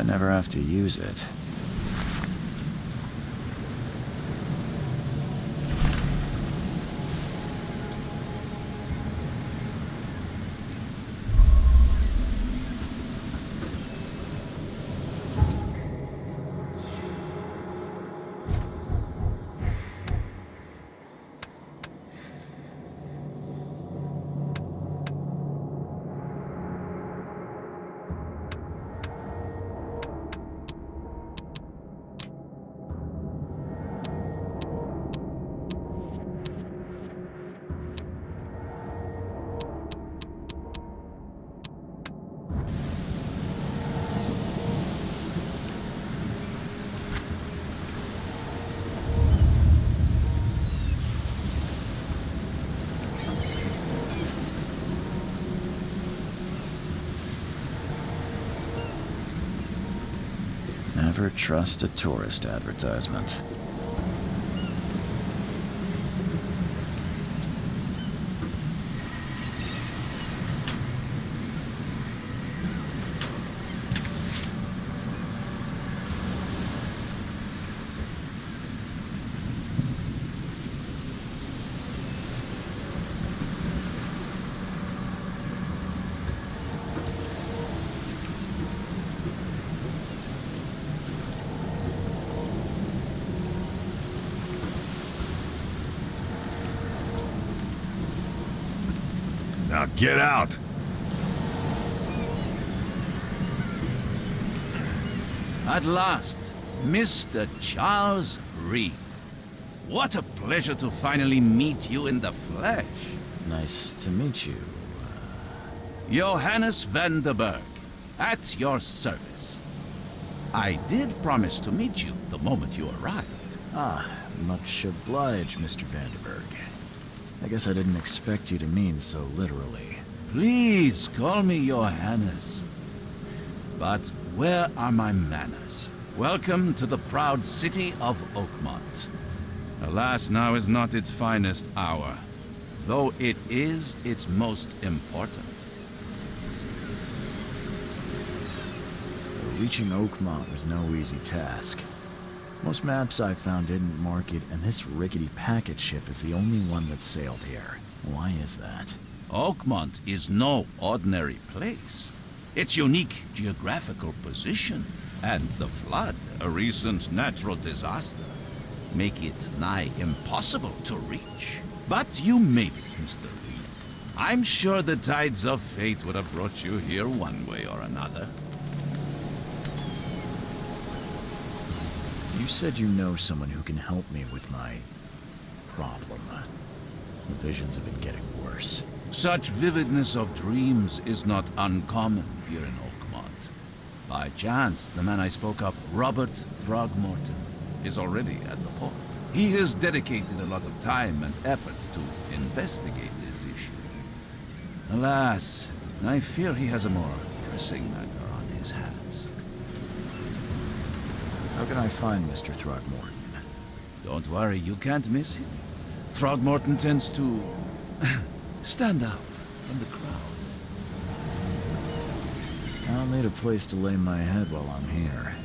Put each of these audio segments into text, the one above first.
I never have to use it. Never trust a tourist advertisement. Now get out! At last, Mr. Charles Reed. What a pleasure to finally meet you in the flesh. Nice to meet you. Johannes van der Berg, at your service. I did promise to meet you the moment you arrived. Ah, much obliged, Mr. Vanderberg. I guess I didn't expect you to mean so literally. Please call me Johannes. But where are my manners? Welcome to the proud city of Oakmont. Alas, now is not its finest hour, though it is its most important. Reaching Oakmont was no easy task. Most maps I found didn't mark it, and this rickety packet ship is the only one that sailed here. Why is that? Oakmont is no ordinary place. Its unique geographical position and the flood, a recent natural disaster, make it nigh impossible to reach. But you made it, Mr. Reed. I'm sure the tides of fate would have brought you here one way or another. You said you know someone who can help me with my problem. The visions have been getting worse. Such vividness of dreams is not uncommon here in Oakmont. By chance, the man I spoke of, Robert Throgmorton, is already at the port. He has dedicated a lot of time and effort to investigate this issue. Alas, I fear he has a more pressing matter on his hands. How can I find Mr. Throgmorton? Don't worry, you can't miss him. Throgmorton tends to stand out from the crowd. I'll need a place to lay my head while I'm here.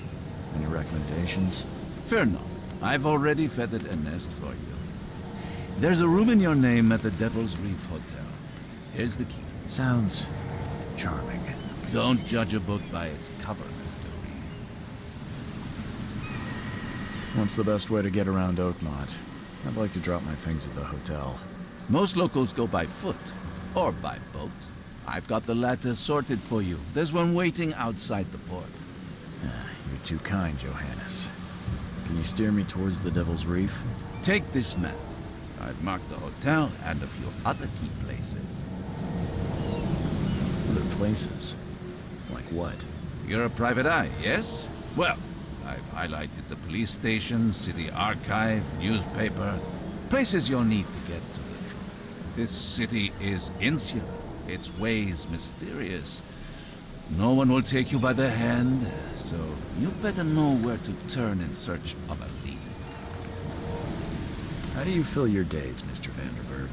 Any recommendations? Fear not. I've already feathered a nest for you. There's a room in your name at the Devil's Reef Hotel. Here's the key. Sounds charming. Don't judge a book by its cover, Mr. Reed. What's the best way to get around Oakmont? I'd like to drop my things at the hotel. Most locals go by foot, or by boat. I've got the latter sorted for you. There's one waiting outside the port. You're too kind, Johannes. Can you steer me towards the Devil's Reef? Take this map. I've marked the hotel and a few other key places. Other places? Like what? You're a private eye, yes? Well, I've highlighted the police station, city archive, newspaper, places you'll need to get to the truth. This city is insular, its ways mysterious. No one will take you by the hand, so you better know where to turn in search of a lead. How do you fill your days, Mr. Vanderberg?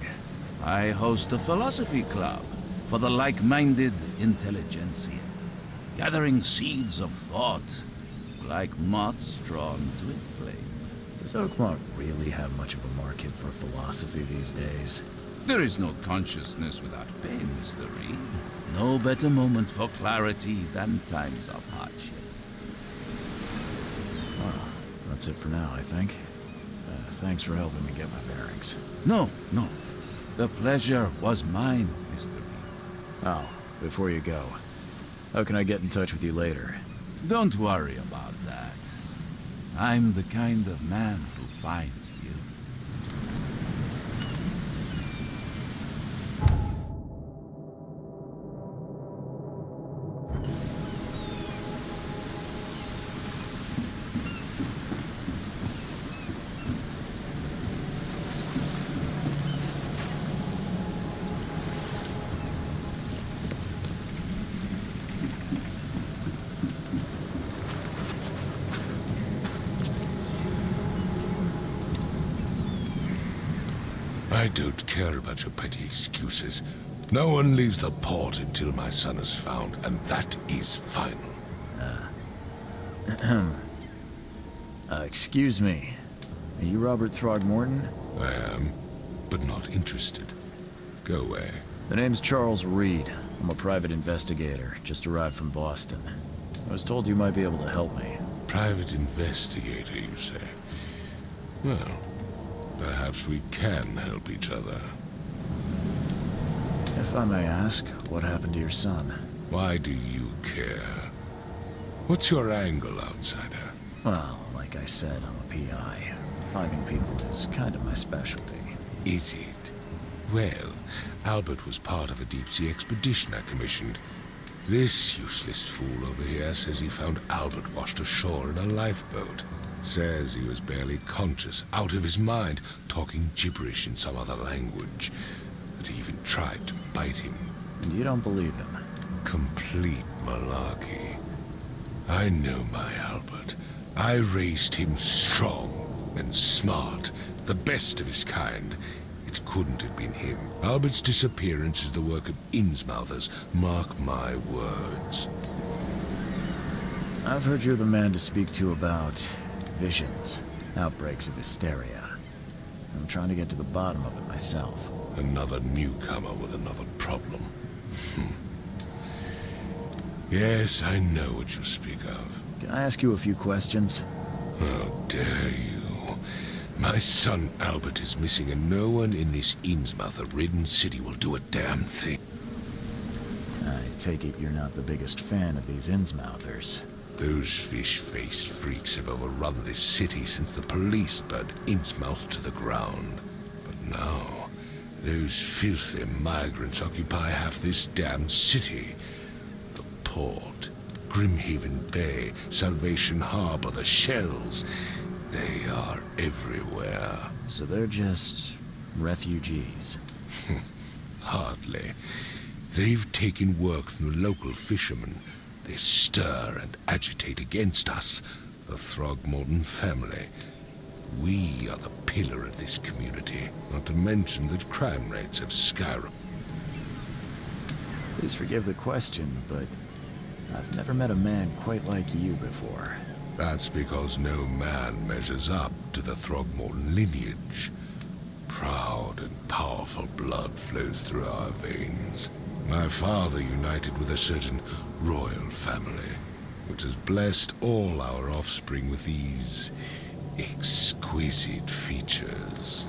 I host a philosophy club for the like-minded intelligentsia. gathering seeds of thought, like moths drawn to a flame. Does Oakmont really have much of a market for philosophy these days? There is no consciousness without pain, Mr. Reed. No better moment for clarity than times of hardship. Well, that's it for now, I think. Thanks for helping me get my bearings. No. The pleasure was mine, Mr. Reed. Oh, before you go, how can I get in touch with you later? Don't worry about that. I'm the kind of man who finds you. I don't care about your petty excuses. No one leaves the port until my son is found, and that is final. Excuse me. Are you Robert Throgmorton? I am, but not interested. Go away. The name's Charles Reed. I'm a private investigator, just arrived from Boston. I was told you might be able to help me. Private investigator, you say? Well, perhaps we can help each other. If I may ask, what happened to your son? Why do you care? What's your angle, outsider? Well, like I said, I'm a PI. Finding people is kind of my specialty. Is it? Well, Albert was part of a deep-sea expedition I commissioned. This useless fool over here says he found Albert washed ashore in a lifeboat. Says he was barely conscious, out of his mind, talking gibberish in some other language. That he even tried to bite him. And you don't believe him? Complete malarkey. I know my Albert. I raised him strong and smart, the best of his kind. It couldn't have been him. Albert's disappearance is the work of Innsmouthers, mark my words. I've heard you're the man to speak to about visions, outbreaks of hysteria. I'm trying to get to the bottom of it myself. Another newcomer with another problem. Yes, I know what you speak of. Can I ask you a few questions? How dare you? My son Albert is missing, and no one in this Innsmouther-ridden city will do a damn thing. I take it you're not the biggest fan of these Innsmouthers. Those fish-faced freaks have overrun this city since the police burned Innsmouth to the ground. But now, those filthy migrants occupy half this damn city. The port, Grimhaven Bay, Salvation Harbor, the shells. They are everywhere. So they're just refugees. Hardly. They've taken work from the local fishermen. They stir and agitate against us, the Throgmorton family. We are the pillar of this community, not to mention that crime rates have skyrocketed. Please forgive the question, but I've never met a man quite like you before. That's because no man measures up to the Throgmorton lineage. Proud and powerful blood flows through our veins. My father united with a certain royal family, which has blessed all our offspring with these exquisite features.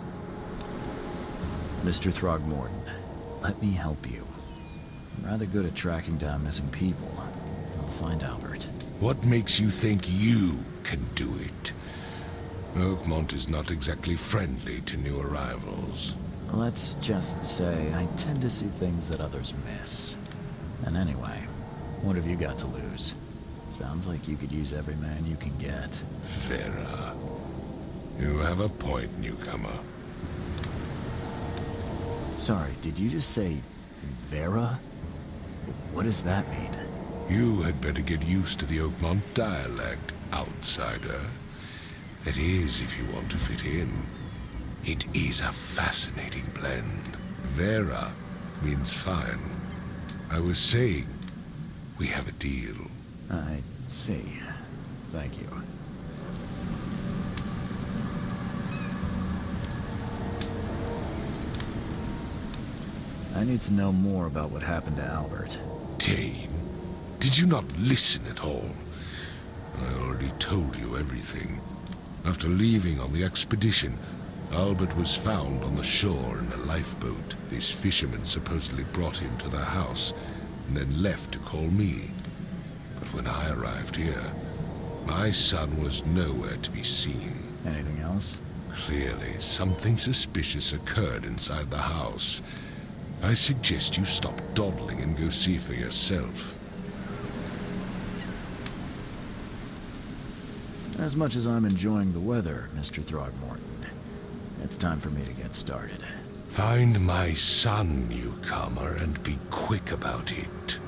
Mr. Throgmorton, let me help you. I'm rather good at tracking down missing people. I'll find Albert. What makes you think you can do it? Oakmont is not exactly friendly to new arrivals. Let's just say I tend to see things that others miss. And anyway, what have you got to lose? Sounds like you could use every man you can get. Vera. You have a point, newcomer. Sorry, did you just say Vera? What does that mean? You had better get used to the Oakmont dialect, outsider. That is, if you want to fit in. It is a fascinating blend. Vera means fine. I was saying, we have a deal. I see. Thank you. I need to know more about what happened to Albert. Dane, did you not listen at all? I already told you everything. After leaving on the expedition, Albert was found on the shore in a lifeboat. This fisherman supposedly brought him to the house, and then left to call me. But when I arrived here, my son was nowhere to be seen. Anything else? Clearly, something suspicious occurred inside the house. I suggest you stop dawdling and go see for yourself. As much as I'm enjoying the weather, Mr. Throgmorton, it's time for me to get started. Find my son, newcomer, and be quick about it.